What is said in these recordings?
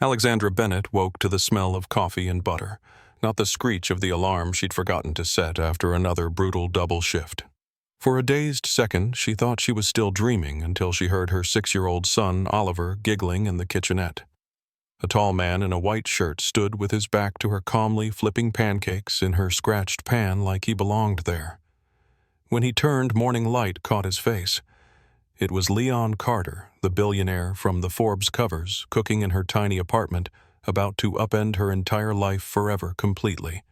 Alexandra Bennett woke to the smell of coffee and butter, not the screech of the alarm she'd forgotten to set after another brutal double shift. For a dazed second, she thought she was still dreaming until she heard her 6-year-old son, Oliver, giggling in the kitchenette. A tall man in a white shirt stood with his back to her, calmly flipping pancakes in her scratched pan like he belonged there. When he turned, morning light caught his face. It was Leon Carter, the billionaire from the Forbes covers, cooking in her tiny apartment, about to upend her entire life forever completely.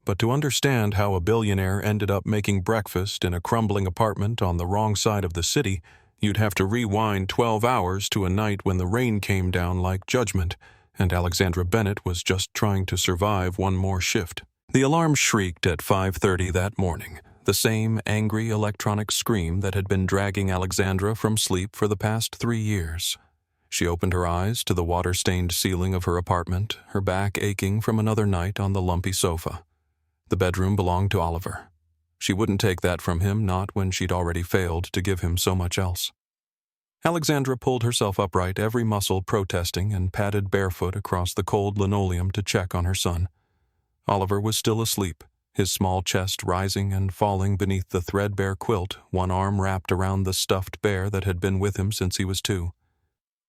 But to understand how a billionaire ended up making breakfast in a crumbling apartment on the wrong side of the city, you'd have to rewind 12 hours to a night when the rain came down like judgment, and Alexandra Bennett was just trying to survive one more shift. The alarm shrieked at 5:30 that morning, the same angry electronic scream that had been dragging Alexandra from sleep for the past 3 years. She opened her eyes to the water-stained ceiling of her apartment, her back aching from another night on the lumpy sofa. The bedroom belonged to Oliver. She wouldn't take that from him, not when she'd already failed to give him so much else. Alexandra pulled herself upright, every muscle protesting, and padded barefoot across the cold linoleum to check on her son. Oliver was still asleep, his small chest rising and falling beneath the threadbare quilt, one arm wrapped around the stuffed bear that had been with him since he was 2.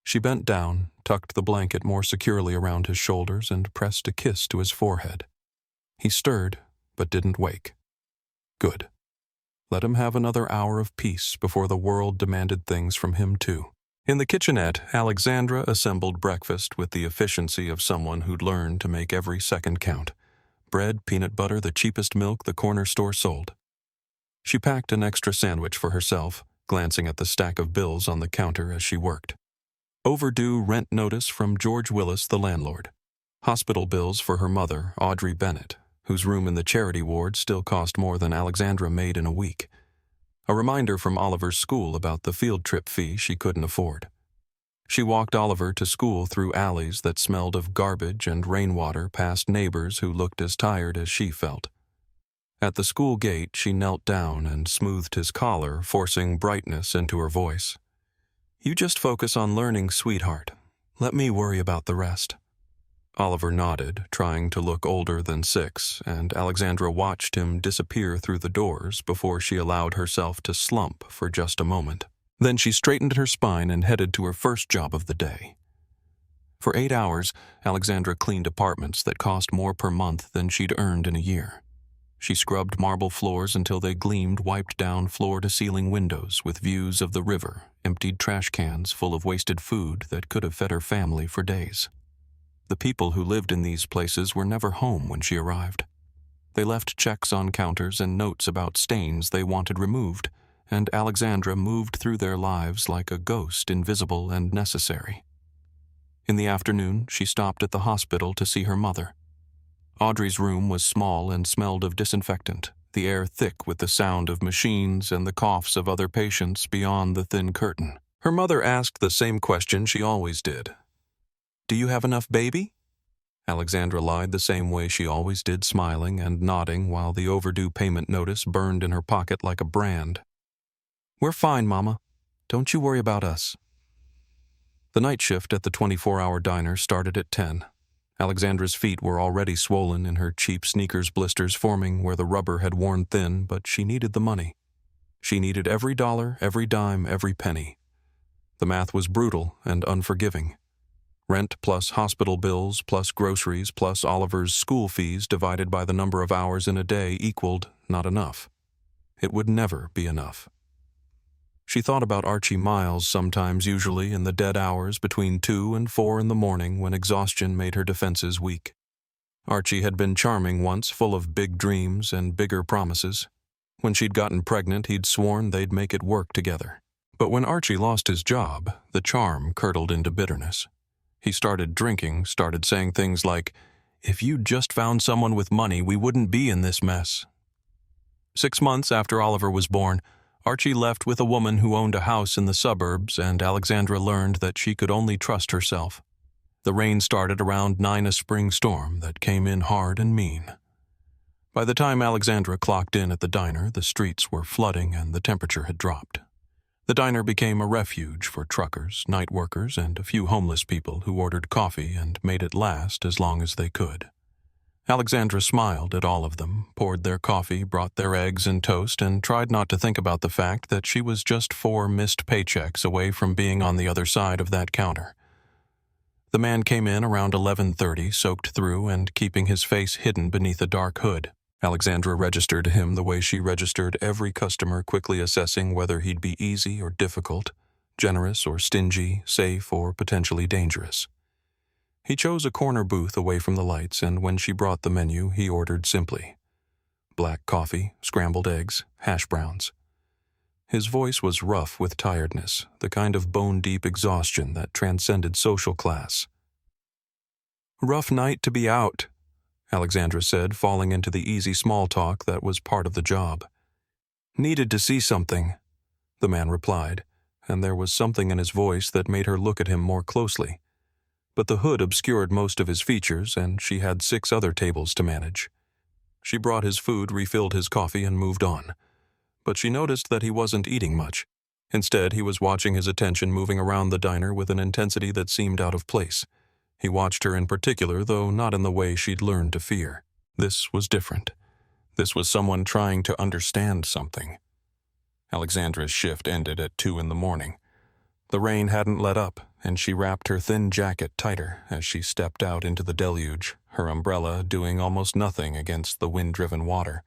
She bent down, tucked the blanket more securely around his shoulders, and pressed a kiss to his forehead. He stirred, but didn't wake. Good. Let him have another hour of peace before the world demanded things from him too. In the kitchenette, Alexandra assembled breakfast with the efficiency of someone who'd learned to make every second count. Bread, peanut butter, the cheapest milk the corner store sold. She packed an extra sandwich for herself, glancing at the stack of bills on the counter as she worked. Overdue rent notice from George Willis, the landlord. Hospital bills for her mother, Audrey Bennett, whose room in the charity ward still cost more than Alexandra made in a week. A reminder from Oliver's school about the field trip fee she couldn't afford. She walked Oliver to school through alleys that smelled of garbage and rainwater, past neighbors who looked as tired as she felt. At the school gate, she knelt down and smoothed his collar, forcing brightness into her voice. "You just focus on learning, sweetheart. Let me worry about the rest." Oliver nodded, trying to look older than 6, and Alexandra watched him disappear through the doors before she allowed herself to slump for just a moment. Then she straightened her spine and headed to her first job of the day. For 8 hours, Alexandra cleaned apartments that cost more per month than she'd earned in a year. She scrubbed marble floors until they gleamed, wiped down floor-to-ceiling windows with views of the river, emptied trash cans full of wasted food that could have fed her family for days. The people who lived in these places were never home when she arrived. They left checks on counters and notes about stains they wanted removed, and Alexandra moved through their lives like a ghost, invisible and necessary. In the afternoon, she stopped at the hospital to see her mother. Audrey's room was small and smelled of disinfectant, the air thick with the sound of machines and the coughs of other patients beyond the thin curtain. Her mother asked the same question she always did. "Do you have enough baby?" Alexandra lied the same way she always did, smiling and nodding while the overdue payment notice burned in her pocket like a brand. "We're fine, Mama. Don't you worry about us." The night shift at the 24-hour diner started at 10. Alexandra's feet were already swollen in her cheap sneakers blisters forming where the rubber had worn thin, but she needed the money. She needed every dollar, every dime, every penny. The math was brutal and unforgiving. Rent plus hospital bills plus groceries plus Oliver's school fees divided by the number of hours in a day equaled not enough. It would never be enough. She thought about Archie Miles sometimes, usually in the dead hours between 2 and 4 in the morning when exhaustion made her defenses weak. Archie had been charming once, full of big dreams and bigger promises. When she'd gotten pregnant, he'd sworn they'd make it work together. But when Archie lost his job, the charm curdled into bitterness. He started drinking, started saying things like, "If you'd just found someone with money, we wouldn't be in this mess." 6 months after Oliver was born, Archie left with a woman who owned a house in the suburbs, and Alexandra learned that she could only trust herself. The rain started around 9, a spring storm that came in hard and mean. By the time Alexandra clocked in at the diner, the streets were flooding and the temperature had dropped. The diner became a refuge for truckers, night workers, and a few homeless people who ordered coffee and made it last as long as they could. Alexandra smiled at all of them, poured their coffee, brought their eggs and toast, and tried not to think about the fact that she was just 4 missed paychecks away from being on the other side of that counter. The man came in around 11:30, soaked through and keeping his face hidden beneath a dark hood. Alexandra registered him the way she registered every customer, quickly assessing whether he'd be easy or difficult, generous or stingy, safe or potentially dangerous. He chose a corner booth away from the lights, and when she brought the menu, he ordered simply: black coffee, scrambled eggs, hash browns. His voice was rough with tiredness, the kind of bone-deep exhaustion that transcended social class. "Rough night to be out," Alexandra said, falling into the easy small talk that was part of the job. "Needed to see something," the man replied, and there was something in his voice that made her look at him more closely. But the hood obscured most of his features, and she had 6 other tables to manage. She brought his food, refilled his coffee, and moved on. But she noticed that he wasn't eating much. Instead, he was watching his attention moving around the diner with an intensity that seemed out of place. He watched her in particular, though not in the way she'd learned to fear. This was different. This was someone trying to understand something. Alexandra's shift ended at 2 in the morning. The rain hadn't let up, and she wrapped her thin jacket tighter as she stepped out into the deluge, her umbrella doing almost nothing against the wind-driven water.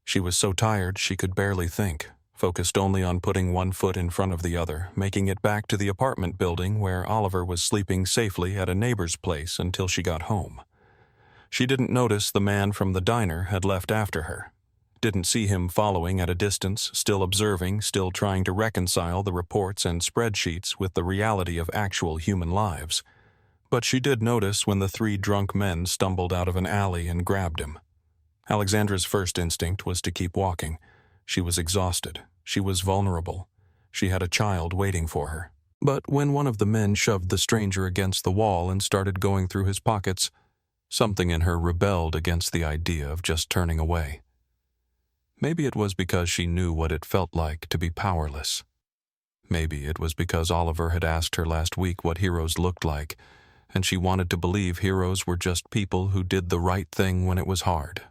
She was so tired she could barely think, focused only on putting one foot in front of the other, making it back to the apartment building where Oliver was sleeping safely at a neighbor's place until she got home. She didn't notice the man from the diner had left after her. Didn't see him following at a distance, still observing, still trying to reconcile the reports and spreadsheets with the reality of actual human lives. But she did notice when the 3 drunk men stumbled out of an alley and grabbed him. Alexandra's first instinct was to keep walking. She was exhausted. She was vulnerable. She had a child waiting for her. But when one of the men shoved the stranger against the wall and started going through his pockets, something in her rebelled against the idea of just turning away. Maybe it was because she knew what it felt like to be powerless. Maybe it was because Oliver had asked her last week what heroes looked like, and she wanted to believe heroes were just people who did the right thing when it was hard.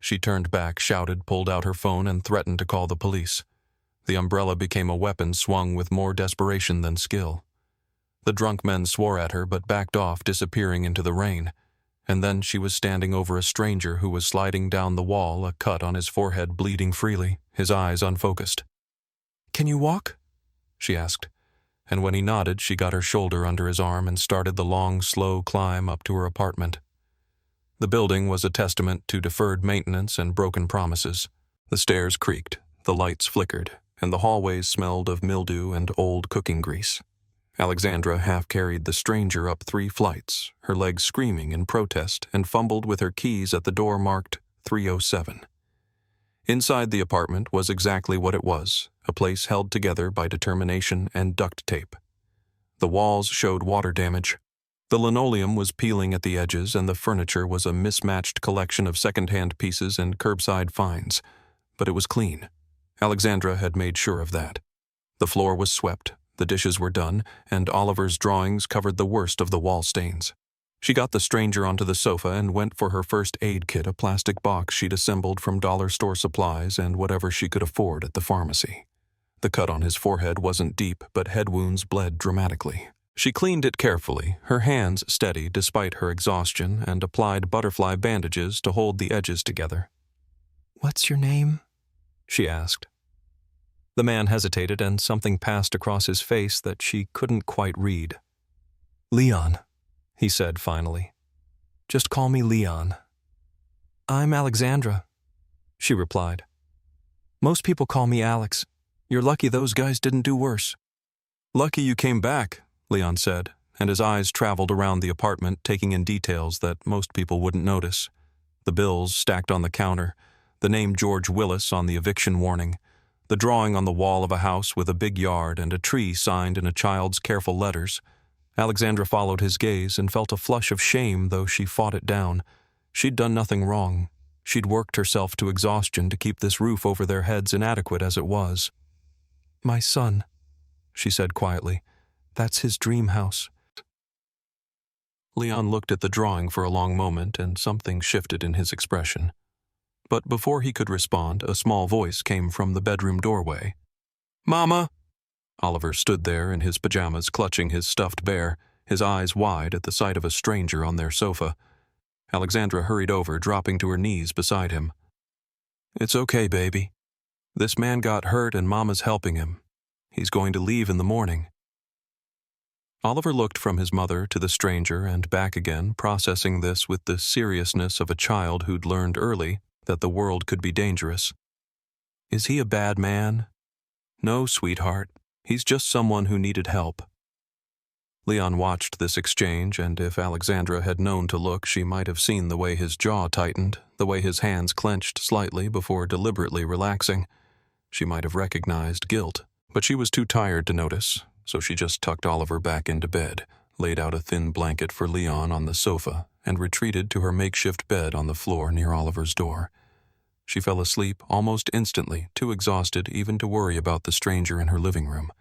She turned back, shouted, pulled out her phone, and threatened to call the police. The umbrella became a weapon swung with more desperation than skill. The drunk men swore at her but backed off, disappearing into the rain. And then she was standing over a stranger who was sliding down the wall, a cut on his forehead bleeding freely, his eyes unfocused. "Can you walk?" she asked, and when he nodded, she got her shoulder under his arm and started the long, slow climb up to her apartment. The building was a testament to deferred maintenance and broken promises. The stairs creaked, the lights flickered, and the hallways smelled of mildew and old cooking grease. Alexandra half-carried the stranger up 3 flights, her legs screaming in protest, and fumbled with her keys at the door marked 307. Inside the apartment was exactly what it was, a place held together by determination and duct tape. The walls showed water damage. The linoleum was peeling at the edges, and the furniture was a mismatched collection of second-hand pieces and curbside finds. But it was clean. Alexandra had made sure of that. The floor was swept. The dishes were done, and Oliver's drawings covered the worst of the wall stains. She got the stranger onto the sofa and went for her first aid kit, a plastic box she'd assembled from dollar store supplies and whatever she could afford at the pharmacy. The cut on his forehead wasn't deep, but head wounds bled dramatically. She cleaned it carefully, her hands steady despite her exhaustion, and applied butterfly bandages to hold the edges together. "What's your name?" she asked. The man hesitated, and something passed across his face that she couldn't quite read. "Leon," he said finally. "Just call me Leon." "I'm Alexandra," she replied. "Most people call me Alex. You're lucky those guys didn't do worse." "Lucky you came back," Leon said, and his eyes traveled around the apartment, taking in details that most people wouldn't notice. The bills stacked on the counter, the name George Willis on the eviction warning, the drawing on the wall of a house with a big yard and a tree signed in a child's careful letters. Alexandra followed his gaze and felt a flush of shame, though she fought it down. She'd done nothing wrong. She'd worked herself to exhaustion to keep this roof over their heads inadequate as it was. My son, she said quietly. That's his dream house. Leon looked at the drawing for a long moment, and something shifted in his expression. But before he could respond, a small voice came from the bedroom doorway. Mama! Oliver stood there in his pajamas, clutching his stuffed bear, his eyes wide at the sight of a stranger on their sofa. Alexandra hurried over, dropping to her knees beside him. It's okay, baby. This man got hurt and Mama's helping him. He's going to leave in the morning. Oliver looked from his mother to the stranger and back again, processing this with the seriousness of a child who'd learned early that the world could be dangerous. Is he a bad man? No, sweetheart. He's just someone who needed help. Leon watched this exchange, and if Alexandra had known to look, she might have seen the way his jaw tightened, the way his hands clenched slightly before deliberately relaxing. She might have recognized guilt, but she was too tired to notice, so she just tucked Oliver back into bed, laid out a thin blanket for Leon on the sofa, and retreated to her makeshift bed on the floor near Oliver's door. She fell asleep almost instantly, too exhausted even to worry about the stranger in her living room.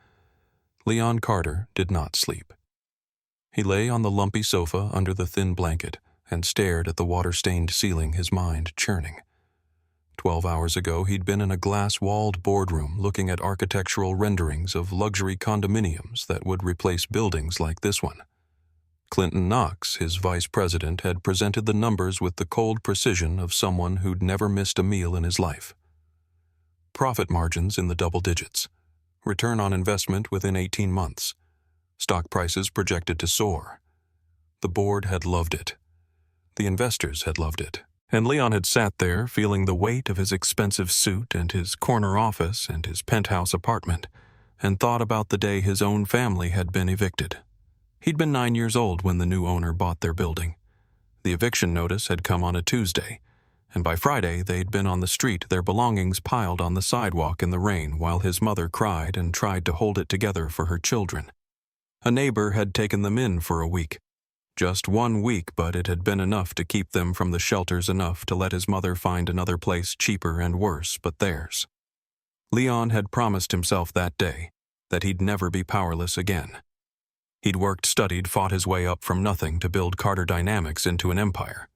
Leon Carter did not sleep. He lay on the lumpy sofa under the thin blanket and stared at the water-stained ceiling, his mind churning. 12 hours ago, he'd been in a glass-walled boardroom looking at architectural renderings of luxury condominiums that would replace buildings like this one. Clinton Knox, his vice president, had presented the numbers with the cold precision of someone who'd never missed a meal in his life. Profit margins in the double digits. Return on investment within 18 months. Stock prices projected to soar. The board had loved it. The investors had loved it. And Leon had sat there, feeling the weight of his expensive suit and his corner office and his penthouse apartment, and thought about the day his own family had been evicted. He'd been 9 years old when the new owner bought their building. The eviction notice had come on a Tuesday, and by Friday they'd been on the street, their belongings piled on the sidewalk in the rain while his mother cried and tried to hold it together for her children. A neighbor had taken them in for a week. Just 1 week, but it had been enough to keep them from the shelters, enough to let his mother find another place cheaper and worse but theirs. Leon had promised himself that day that he'd never be powerless again. He'd worked, studied, fought his way up from nothing to build Carter Dynamics into an empire.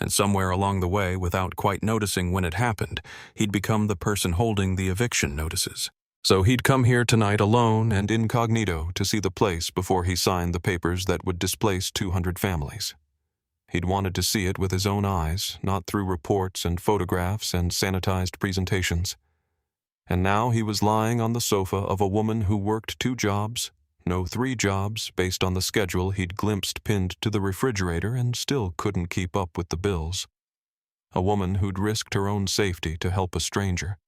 And somewhere along the way, without quite noticing when it happened, he'd become the person holding the eviction notices. So he'd come here tonight alone and incognito to see the place before he signed the papers that would displace 200 families. He'd wanted to see it with his own eyes, not through reports and photographs and sanitized presentations. And now he was lying on the sofa of a woman who worked 2 jobs, no 3 jobs, based on the schedule he'd glimpsed pinned to the refrigerator and still couldn't keep up with the bills. A woman who'd risked her own safety to help a stranger.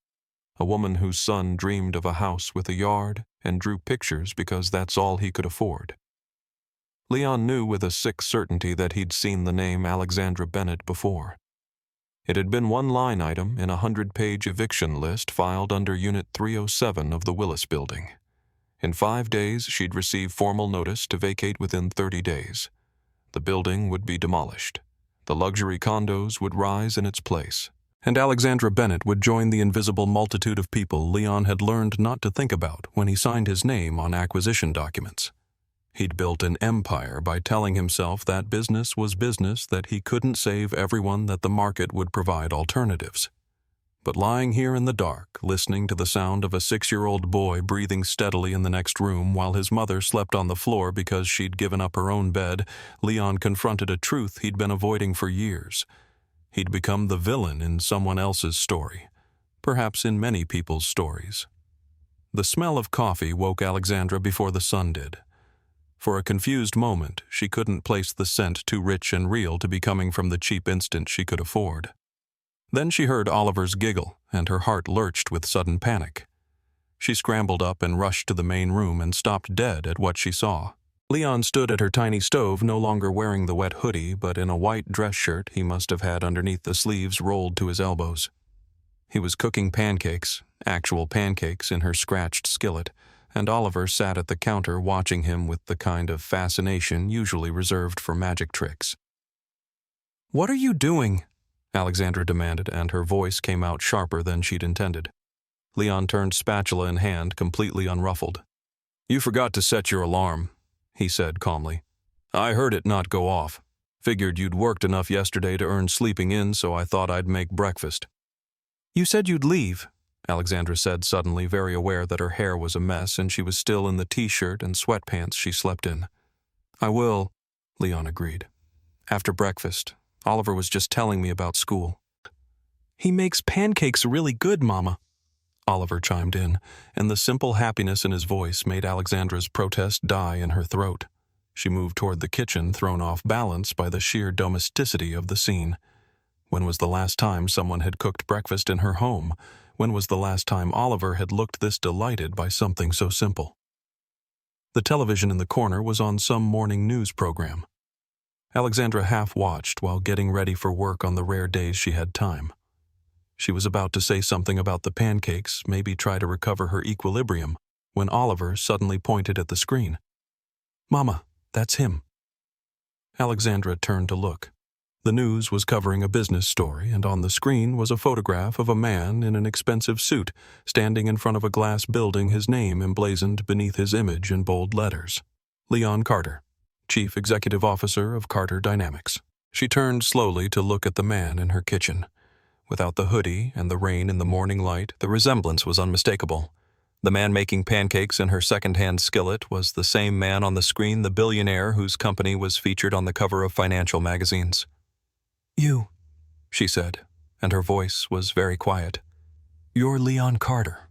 A woman whose son dreamed of a house with a yard and drew pictures because that's all he could afford. Leon knew with a sick certainty that he'd seen the name Alexandra Bennett before. It had been one line item in a 100-page eviction list filed under Unit 307 of the Willis Building. In 5 days, she'd receive formal notice to vacate within 30 days. The building would be demolished. The luxury condos would rise in its place. And Alexandra Bennett would join the invisible multitude of people Leon had learned not to think about when he signed his name on acquisition documents. He'd built an empire by telling himself that business was business, that he couldn't save everyone, that the market would provide alternatives. But lying here in the dark, listening to the sound of a 6-year-old boy breathing steadily in the next room while his mother slept on the floor because she'd given up her own bed, Leon confronted a truth he'd been avoiding for years. He'd become the villain in someone else's story, perhaps in many people's stories. The smell of coffee woke Alexandra before the sun did. For a confused moment, she couldn't place the scent too rich and real to be coming from the cheap instant she could afford. Then she heard Oliver's giggle, and her heart lurched with sudden panic. She scrambled up and rushed to the main room and stopped dead at what she saw. Leon stood at her tiny stove, no longer wearing the wet hoodie, but in a white dress shirt he must have had underneath the sleeves rolled to his elbows. He was cooking pancakes, actual pancakes, in her scratched skillet, and Oliver sat at the counter watching him with the kind of fascination usually reserved for magic tricks. "What are you doing?" Alexandra demanded, and her voice came out sharper than she'd intended. Leon turned spatula in hand, completely unruffled. "You forgot to set your alarm," he said calmly. "I heard it not go off. Figured you'd worked enough yesterday to earn sleeping in, so I thought I'd make breakfast." "You said you'd leave," Alexandra said suddenly, very aware that her hair was a mess and she was still in the t-shirt and sweatpants she slept in. "I will," Leon agreed. "After breakfast. Oliver was just telling me about school." "He makes pancakes really good, Mama," Oliver chimed in, and the simple happiness in his voice made Alexandra's protest die in her throat. She moved toward the kitchen, thrown off balance by the sheer domesticity of the scene. When was the last time someone had cooked breakfast in her home? When was the last time Oliver had looked this delighted by something so simple? The television in the corner was on some morning news program. Alexandra half-watched while getting ready for work on the rare days she had time. She was about to say something about the pancakes, maybe try to recover her equilibrium, when Oliver suddenly pointed at the screen. "Mama, that's him." Alexandra turned to look. The news was covering a business story, and on the screen was a photograph of a man in an expensive suit standing in front of a glass building, his name emblazoned beneath his image in bold letters. Leon Carter, Chief Executive Officer of Carter Dynamics. She turned slowly to look at the man in her kitchen. Without the hoodie and the rain in the morning light, the resemblance was unmistakable. The man making pancakes in her second-hand skillet was the same man on the screen, the billionaire whose company was featured on the cover of financial magazines. "You," she said, and her voice was very quiet. "You're Leon Carter."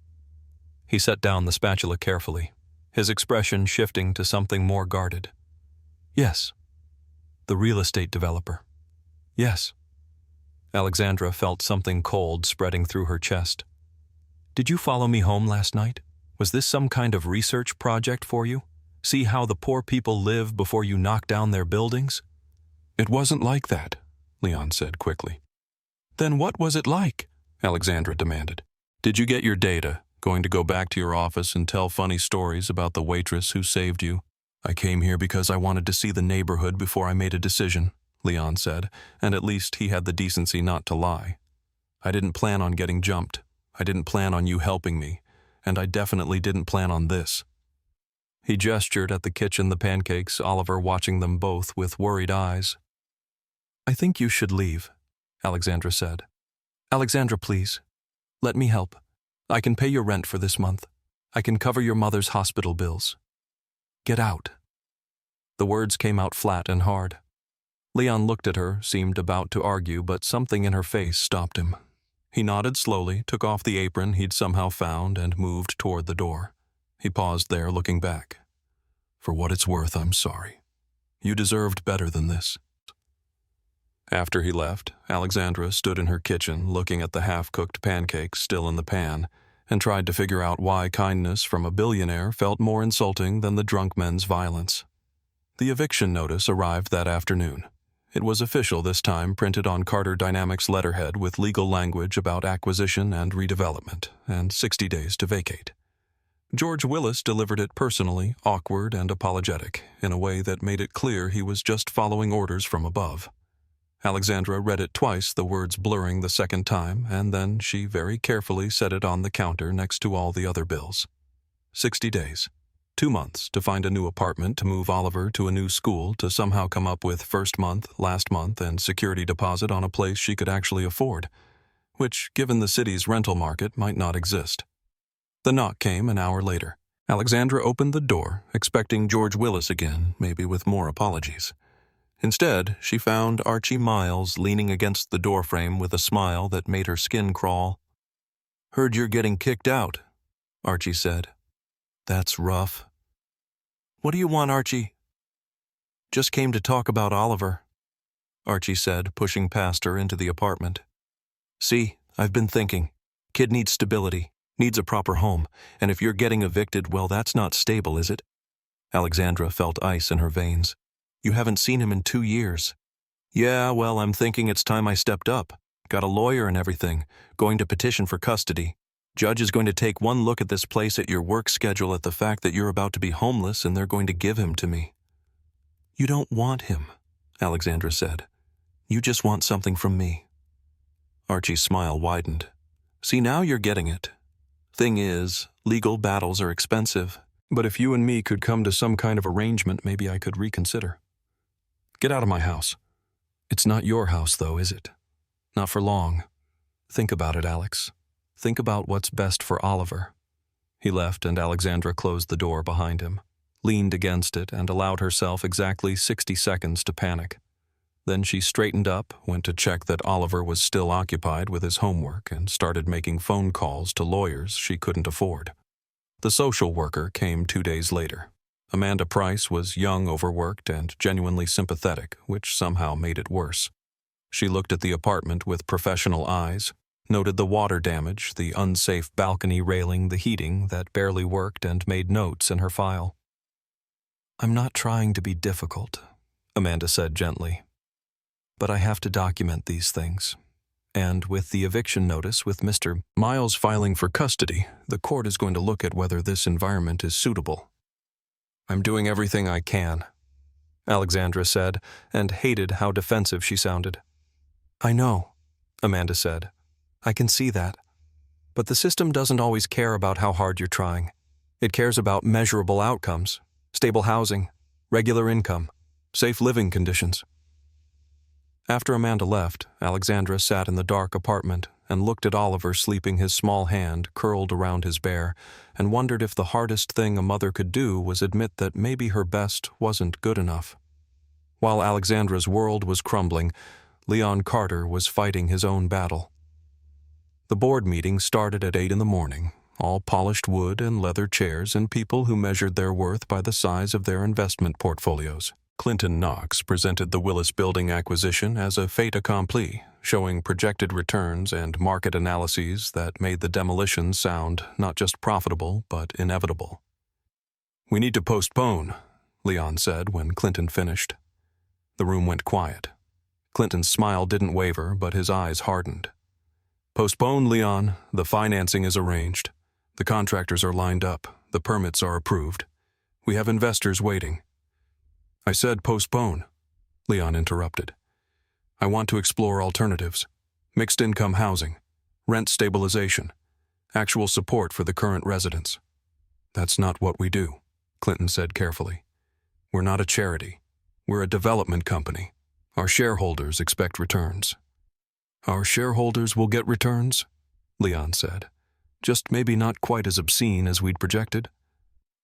He set down the spatula carefully, his expression shifting to something more guarded. "Yes." "The real estate developer." "Yes." Alexandra felt something cold spreading through her chest. "Did you follow me home last night? Was this some kind of research project for you? See how the poor people live before you knock down their buildings?" "It wasn't like that," Leon said quickly. "Then what was it like?" Alexandra demanded. "Did you get your data? Going to go back to your office and tell funny stories about the waitress who saved you?" "I came here because I wanted to see the neighborhood before I made a decision," Leon said, and at least he had the decency not to lie. "I didn't plan on getting jumped. I didn't plan on you helping me, and I definitely didn't plan on this." He gestured at the kitchen, the pancakes, Oliver watching them both with worried eyes. "I think you should leave," Alexandra said. "Alexandra, please. Let me help. I can pay your rent for this month. I can cover your mother's hospital bills. Get out." The words came out flat and hard. Leon looked at her, seemed about to argue, but something in her face stopped him. He nodded slowly, took off the apron he'd somehow found, and moved toward the door. He paused there, looking back. "For what it's worth, I'm sorry. You deserved better than this." After he left, Alexandra stood in her kitchen, looking at the half-cooked pancakes still in the pan, and tried to figure out why kindness from a billionaire felt more insulting than the drunk men's violence. The eviction notice arrived that afternoon. It was official this time, printed on Carter Dynamics letterhead with legal language about acquisition and redevelopment, and 60 days to vacate. George Willis delivered it personally, awkward and apologetic, in a way that made it clear he was just following orders from above. Alexandra read it twice, the words blurring the second time, and then she very carefully set it on the counter next to all the other bills. 60 days. 2 months to find a new apartment, to move Oliver to a new school, to somehow come up with first month, last month, and security deposit on a place she could actually afford, which, given the city's rental market, might not exist. The knock came an hour later. Alexandra opened the door, expecting George Willis again, maybe with more apologies. Instead, she found Archie Miles leaning against the doorframe with a smile that made her skin crawl. "Heard you're getting kicked out," Archie said. "That's rough." "What do you want, Archie?" "Just came to talk about Oliver," Archie said, pushing past her into the apartment. "See, I've been thinking. Kid needs stability, needs a proper home, and if you're getting evicted, well, that's not stable, is it?" Alexandra felt ice in her veins. "You haven't seen him in 2 years. "Yeah, well, I'm thinking it's time I stepped up. Got a lawyer and everything, going to petition for custody. Judge is going to take one look at this place, at your work schedule, at the fact that you're about to be homeless, and they're going to give him to me." "You don't want him," Alexandra said. "You just want something from me." Archie's smile widened. "See, now you're getting it. Thing is, legal battles are expensive, but if you and me could come to some kind of arrangement, maybe I could reconsider. Get out of my house. It's not your house, though, is it? Not for long. Think about it, Alex. Think about what's best for Oliver. He left, and Alexandra closed the door behind him, leaned against it, and allowed herself exactly 60 seconds to panic. Then she straightened up, went to check that Oliver was still occupied with his homework, and started making phone calls to lawyers she couldn't afford. The social worker came 2 days later. Amanda Price was young, overworked, and genuinely sympathetic, which somehow made it worse. She looked at the apartment with professional eyes, noted the water damage, the unsafe balcony railing, the heating that barely worked, and made notes in her file. "I'm not trying to be difficult," Amanda said gently, "but I have to document these things. And with the eviction notice with Mr. Miles filing for custody, the court is going to look at whether this environment is suitable." "I'm doing everything I can," Alexandra said, and hated how defensive she sounded. "I know," Amanda said. "I can see that. But the system doesn't always care about how hard you're trying. It cares about measurable outcomes, stable housing, regular income, safe living conditions." After Amanda left, Alexandra sat in the dark apartment and looked at Oliver sleeping, his small hand curled around his bear, and wondered if the hardest thing a mother could do was admit that maybe her best wasn't good enough. While Alexandra's world was crumbling, Leon Carter was fighting his own battle. The board meeting started at 8 in the morning, all polished wood and leather chairs and people who measured their worth by the size of their investment portfolios. Clinton Knox presented the Willis Building acquisition as a fait accompli, showing projected returns and market analyses that made the demolition sound not just profitable, but inevitable. "We need to postpone," Leon said when Clinton finished. The room went quiet. Clinton's smile didn't waver, but his eyes hardened. "Postpone, Leon. The financing is arranged. The contractors are lined up. The permits are approved. We have investors waiting." "I said postpone," Leon interrupted. "I want to explore alternatives. Mixed income housing, rent stabilization, actual support for the current residents." "That's not what we do," Clinton said carefully. "We're not a charity. We're a development company. Our shareholders expect returns." "Our shareholders will get returns," Leon said. "Just maybe not quite as obscene as we'd projected."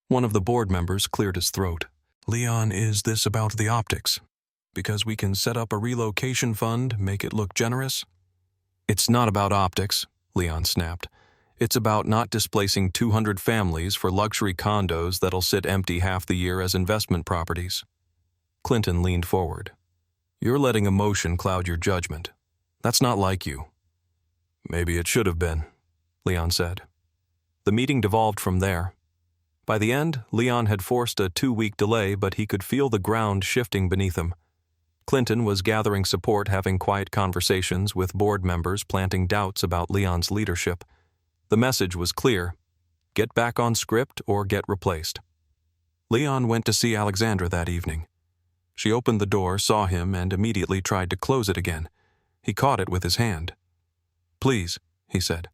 One of the board members cleared his throat. "Leon, is this about the optics? Because we can set up a relocation fund, make it look generous?" "It's not about optics," Leon snapped. "It's about not displacing 200 families for luxury condos that'll sit empty half the year as investment properties." Clinton leaned forward. "You're letting emotion cloud your judgment. That's not like you." "Maybe it should have been," Leon said. The meeting devolved from there. By the end, Leon had forced a 2-week delay, but he could feel the ground shifting beneath him. Clinton was gathering support, having quiet conversations with board members, planting doubts about Leon's leadership. The message was clear: get back on script or get replaced. Leon went to see Alexandra that evening. She opened the door, saw him, and immediately tried to close it again. He caught it with his hand. "Please," he said.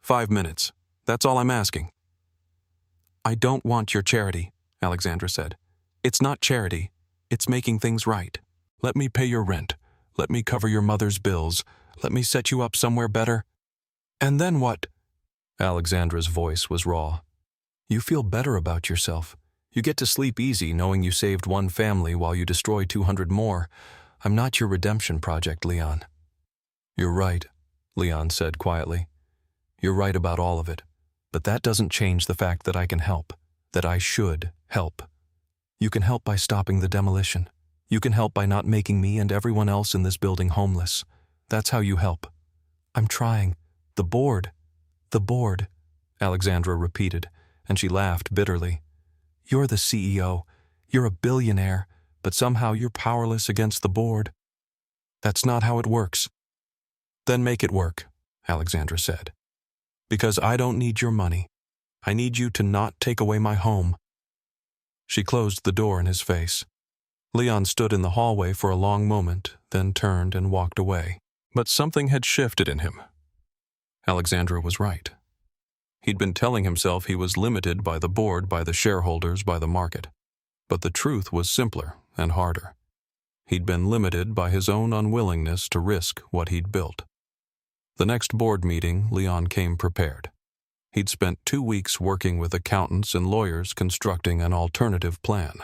5 minutes. That's all I'm asking." "I don't want your charity," Alexandra said. "It's not charity. It's making things right. Let me pay your rent. Let me cover your mother's bills. Let me set you up somewhere better." "And then what?" Alexandra's voice was raw. "You feel better about yourself. You get to sleep easy knowing you saved one family while you destroy 200 more. I'm not your redemption project, Leon." "You're right," Leon said quietly. "You're right about all of it. But that doesn't change the fact that I can help, that I should help. You can help by stopping the demolition. You can help by not making me and everyone else in this building homeless. That's how you help." "I'm trying. The board," Alexandra repeated, and she laughed bitterly. "You're the CEO. You're a billionaire, but somehow you're powerless against the board." "That's not how it works." "Then make it work," Alexandra said. "Because I don't need your money. I need you to not take away my home." She closed the door in his face. Leon stood in the hallway for a long moment, then turned and walked away. But something had shifted in him. Alexandra was right. He'd been telling himself he was limited by the board, by the shareholders, by the market. But the truth was simpler and harder. He'd been limited by his own unwillingness to risk what he'd built. The next board meeting, Leon came prepared. He'd spent 2 weeks working with accountants and lawyers constructing an alternative plan.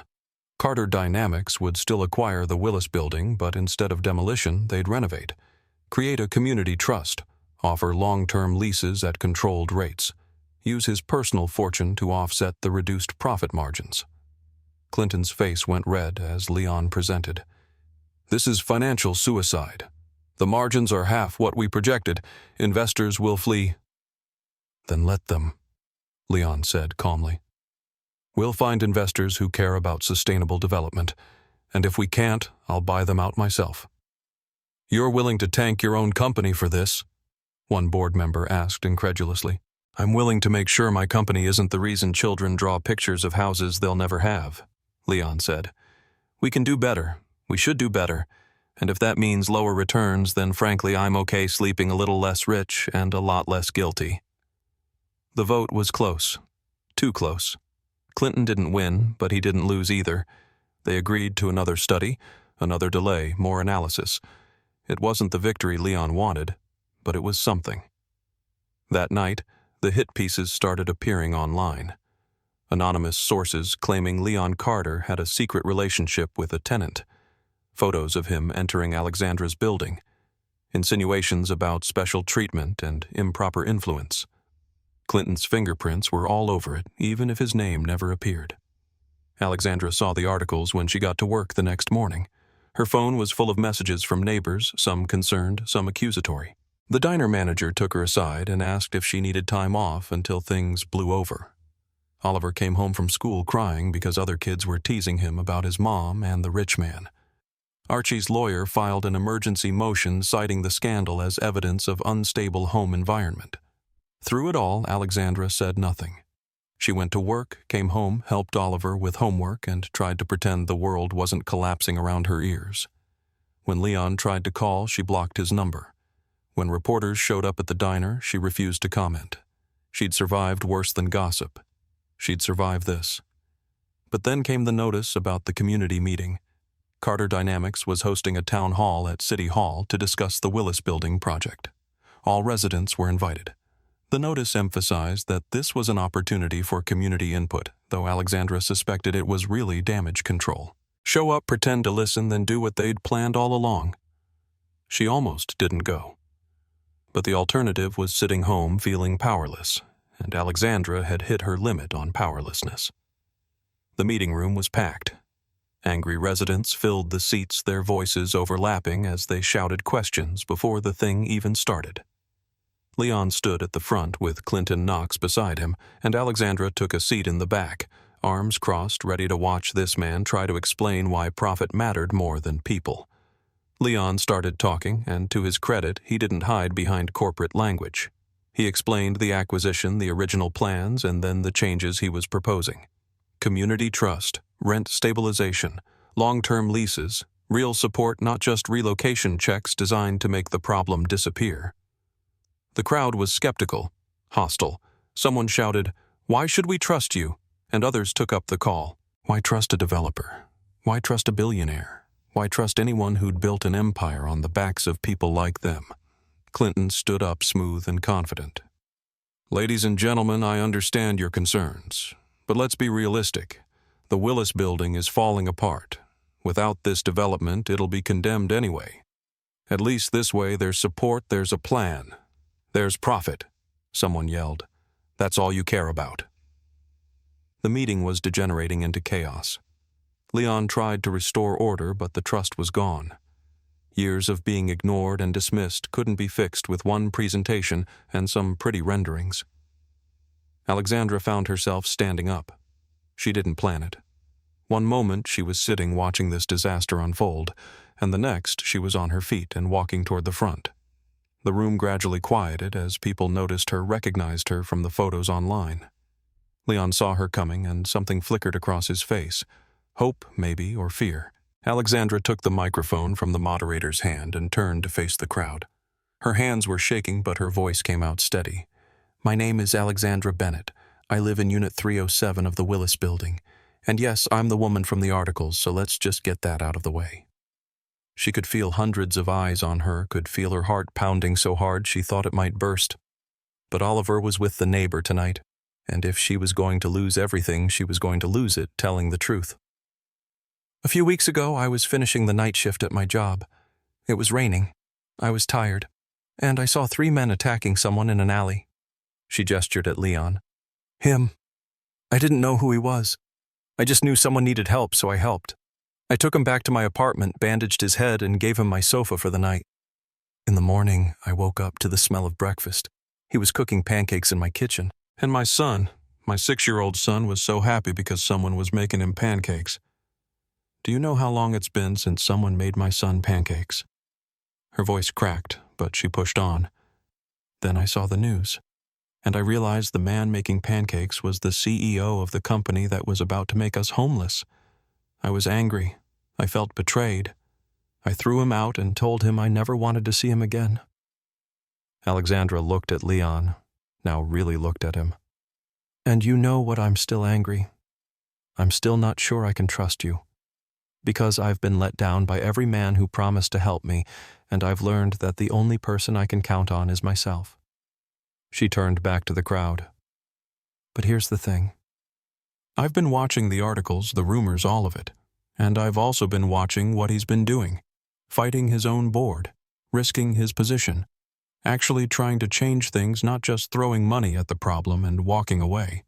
Carter Dynamics would still acquire the Willis building, but instead of demolition, they'd renovate, create a community trust, offer long-term leases at controlled rates, use his personal fortune to offset the reduced profit margins. Clinton's face went red as Leon presented. "This is financial suicide. The margins are half what we projected. Investors will flee." "Then let them," Leon said calmly. "We'll find investors who care about sustainable development, and if we can't, I'll buy them out myself." "You're willing to tank your own company for this?" one board member asked incredulously. "I'm willing to make sure my company isn't the reason children draw pictures of houses they'll never have," Leon said. "We can do better. We should do better. And if that means lower returns, then frankly I'm okay sleeping a little less rich and a lot less guilty." The vote was close. Too close. Clinton didn't win, but he didn't lose either. They agreed to another study, another delay, more analysis. It wasn't the victory Leon wanted, but it was something. That night, the hit pieces started appearing online. Anonymous sources claiming Leon Carter had a secret relationship with a tenant. Photos of him entering Alexandra's building. Insinuations about special treatment and improper influence. Clinton's fingerprints were all over it, even if his name never appeared. Alexandra saw the articles when she got to work the next morning. Her phone was full of messages from neighbors, some concerned, some accusatory. The diner manager took her aside and asked if she needed time off until things blew over. Oliver came home from school crying because other kids were teasing him about his mom and the rich man. Archie's lawyer filed an emergency motion citing the scandal as evidence of unstable home environment. Through it all, Alexandra said nothing. She went to work, came home, helped Oliver with homework, and tried to pretend the world wasn't collapsing around her ears. When Leon tried to call, she blocked his number. When reporters showed up at the diner, she refused to comment. She'd survived worse than gossip. She'd survived this. But then came the notice about the community meeting. Carter Dynamics was hosting a town hall at City Hall to discuss the Willis Building project. All residents were invited. The notice emphasized that this was an opportunity for community input, though Alexandra suspected it was really damage control. Show up, pretend to listen, then do what they'd planned all along. She almost didn't go. But the alternative was sitting home feeling powerless, and Alexandra had hit her limit on powerlessness. The meeting room was packed. Angry residents filled the seats, their voices overlapping as they shouted questions before the thing even started. Leon stood at the front with Clinton Knox beside him, and Alexandra took a seat in the back, arms crossed, ready to watch this man try to explain why profit mattered more than people. Leon started talking, and to his credit, he didn't hide behind corporate language. He explained the acquisition, the original plans, and then the changes he was proposing. Community trust, rent stabilization, long-term leases, real support, not just relocation checks designed to make the problem disappear. The crowd was skeptical, hostile. Someone shouted, "Why should we trust you?" And others took up the call. Why trust a developer? Why trust a billionaire? Why trust anyone who'd built an empire on the backs of people like them? Clinton stood up smooth and confident. "Ladies and gentlemen, I understand your concerns. But let's be realistic. The Willis building is falling apart. Without this development, it'll be condemned anyway. At least this way there's support, there's a plan. There's profit," someone yelled. "That's all you care about." The meeting was degenerating into chaos. Leon tried to restore order, but the trust was gone. Years of being ignored and dismissed couldn't be fixed with one presentation and some pretty renderings. Alexandra found herself standing up. She didn't plan it. One moment she was sitting watching this disaster unfold, and the next she was on her feet and walking toward the front. The room gradually quieted as people noticed her, recognized her from the photos online. Leon saw her coming, and something flickered across his face. Hope, maybe, or fear. Alexandra took the microphone from the moderator's hand and turned to face the crowd. Her hands were shaking, but her voice came out steady. My name is Alexandra Bennett. I live in Unit 307 of the Willis Building. And yes, I'm the woman from the articles, so let's just get that out of the way." She could feel hundreds of eyes on her, could feel her heart pounding so hard she thought it might burst. But Oliver was with the neighbor tonight, and if she was going to lose everything, she was going to lose it telling the truth. "A few weeks ago, I was finishing the night shift at my job. It was raining. I was tired, and I saw 3 men attacking someone in an alley." She gestured at Leon. "Him. I didn't know who he was. I just knew someone needed help, so I helped. I took him back to my apartment, bandaged his head, and gave him my sofa for the night. In the morning, I woke up to the smell of breakfast. He was cooking pancakes in my kitchen. And my 6-year-old son, was so happy because someone was making him pancakes. Do you know how long it's been since someone made my son pancakes?" Her voice cracked, but she pushed on. "Then I saw the news, and I realized the man making pancakes was the CEO of the company that was about to make us homeless. I was angry. I felt betrayed. I threw him out and told him I never wanted to see him again." Alexandra looked at Leon, now really looked at him. "And you know what, I'm still angry. I'm still not sure I can trust you. Because I've been let down by every man who promised to help me, and I've learned that the only person I can count on is myself." She turned back to the crowd. "But here's the thing. I've been watching the articles, the rumors, all of it. And I've also been watching what he's been doing. Fighting his own board, risking his position, actually trying to change things, not just throwing money at the problem and walking away.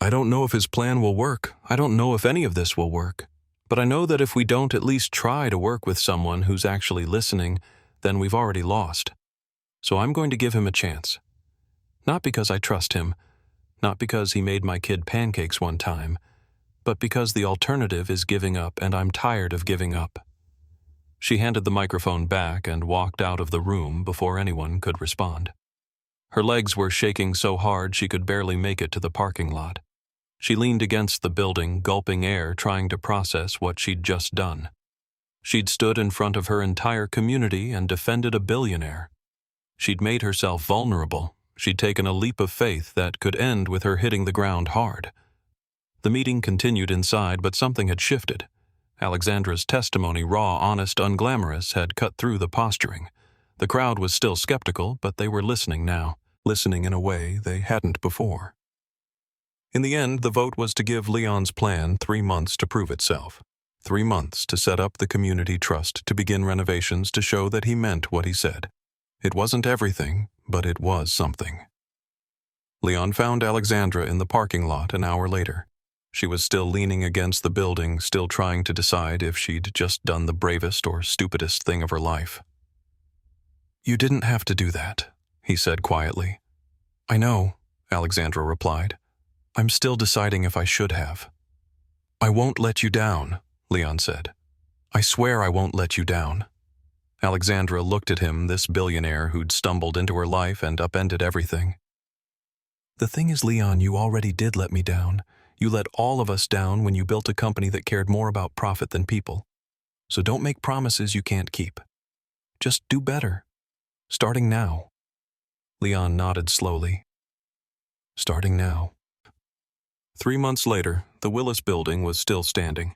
I don't know if his plan will work. I don't know if any of this will work. But I know that if we don't at least try to work with someone who's actually listening, then we've already lost. So I'm going to give him a chance. Not because I trust him, not because he made my kid pancakes one time, but because the alternative is giving up, and I'm tired of giving up." She handed the microphone back and walked out of the room before anyone could respond. Her legs were shaking so hard she could barely make it to the parking lot. She leaned against the building, gulping air, trying to process what she'd just done. She'd stood in front of her entire community and defended a billionaire. She'd made herself vulnerable. She'd taken a leap of faith that could end with her hitting the ground hard. The meeting continued inside, but something had shifted. Alexandra's testimony, raw, honest, unglamorous, had cut through the posturing. The crowd was still skeptical, but they were listening now, listening in a way they hadn't before. In the end, the vote was to give Leon's plan 3 months to prove itself. 3 months to set up the community trust, to begin renovations, to show that he meant what he said. It wasn't everything, but it was something. Leon found Alexandra in the parking lot an hour later. She was still leaning against the building, still trying to decide if she'd just done the bravest or stupidest thing of her life. "You didn't have to do that," he said quietly. "I know," Alexandra replied. "I'm still deciding if I should have." "I won't let you down," Leon said. "I swear I won't let you down." Alexandra looked at him, this billionaire who'd stumbled into her life and upended everything. "The thing is, Leon, you already did let me down. You let all of us down when you built a company that cared more about profit than people. So don't make promises you can't keep. Just do better. Starting now." Leon nodded slowly. Starting now. 3 months later, the Willis Building was still standing.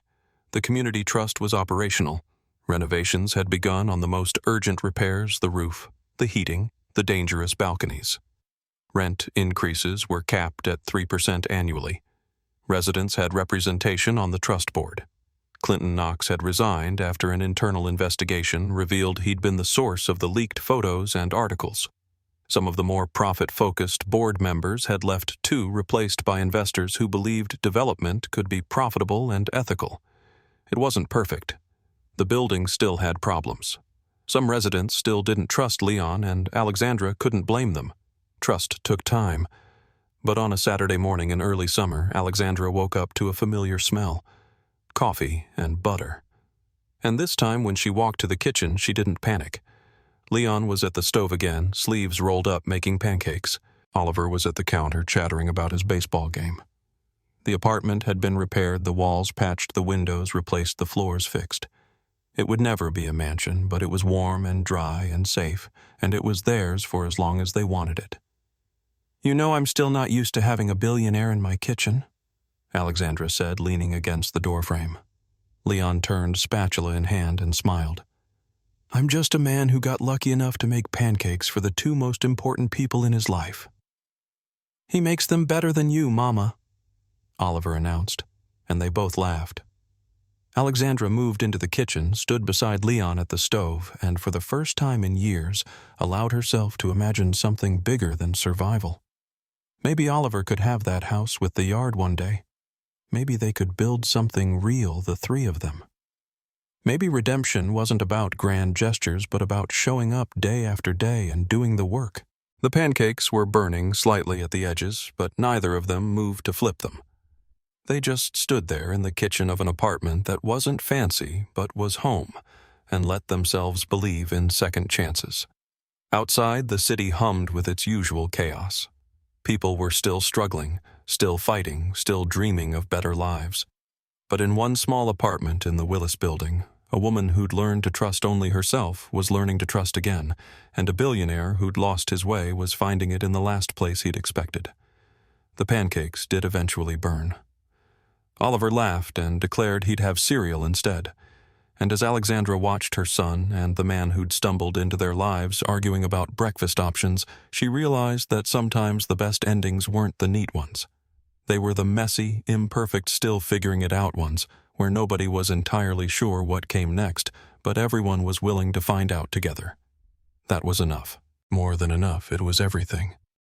The community trust was operational. Renovations had begun on the most urgent repairs: the roof, the heating, the dangerous balconies. Rent increases were capped at 3% annually. Residents had representation on the trust board. Clinton Knox had resigned after an internal investigation revealed he'd been the source of the leaked photos and articles. Some of the more profit-focused board members had left too, replaced by investors who believed development could be profitable and ethical. It wasn't perfect. The building still had problems. Some residents still didn't trust Leon, and Alexandra couldn't blame them. Trust took time. But on a Saturday morning in early summer, Alexandra woke up to a familiar smell: coffee and butter. And this time when she walked to the kitchen, she didn't panic. Leon was at the stove again, sleeves rolled up, making pancakes. Oliver was at the counter, chattering about his baseball game. The apartment had been repaired, the walls patched, the windows replaced, the floors fixed. It would never be a mansion, but it was warm and dry and safe, and it was theirs for as long as they wanted it. You know I'm still not used to having a billionaire in my kitchen, Alexandra said, leaning against the doorframe. Leon turned, spatula in hand, and smiled. I'm just a man who got lucky enough to make pancakes for the two most important people in his life. He makes them better than you, Mama, Oliver announced, and they both laughed. Alexandra moved into the kitchen, stood beside Leon at the stove, and for the first time in years, allowed herself to imagine something bigger than survival. Maybe Oliver could have that house with the yard one day. Maybe they could build something real, the three of them. Maybe redemption wasn't about grand gestures, but about showing up day after day and doing the work. The pancakes were burning slightly at the edges, but neither of them moved to flip them. They just stood there in the kitchen of an apartment that wasn't fancy but was home, and let themselves believe in second chances. Outside, the city hummed with its usual chaos. People were still struggling, still fighting, still dreaming of better lives. But in one small apartment in the Willis building, a woman who'd learned to trust only herself was learning to trust again, and a billionaire who'd lost his way was finding it in the last place he'd expected. The pancakes did eventually burn. Oliver laughed and declared he'd have cereal instead, and as Alexandra watched her son and the man who'd stumbled into their lives arguing about breakfast options, she realized that sometimes the best endings weren't the neat ones. They were the messy, imperfect, still figuring it out ones, where nobody was entirely sure what came next, but everyone was willing to find out together. That was enough. More than enough, it was everything.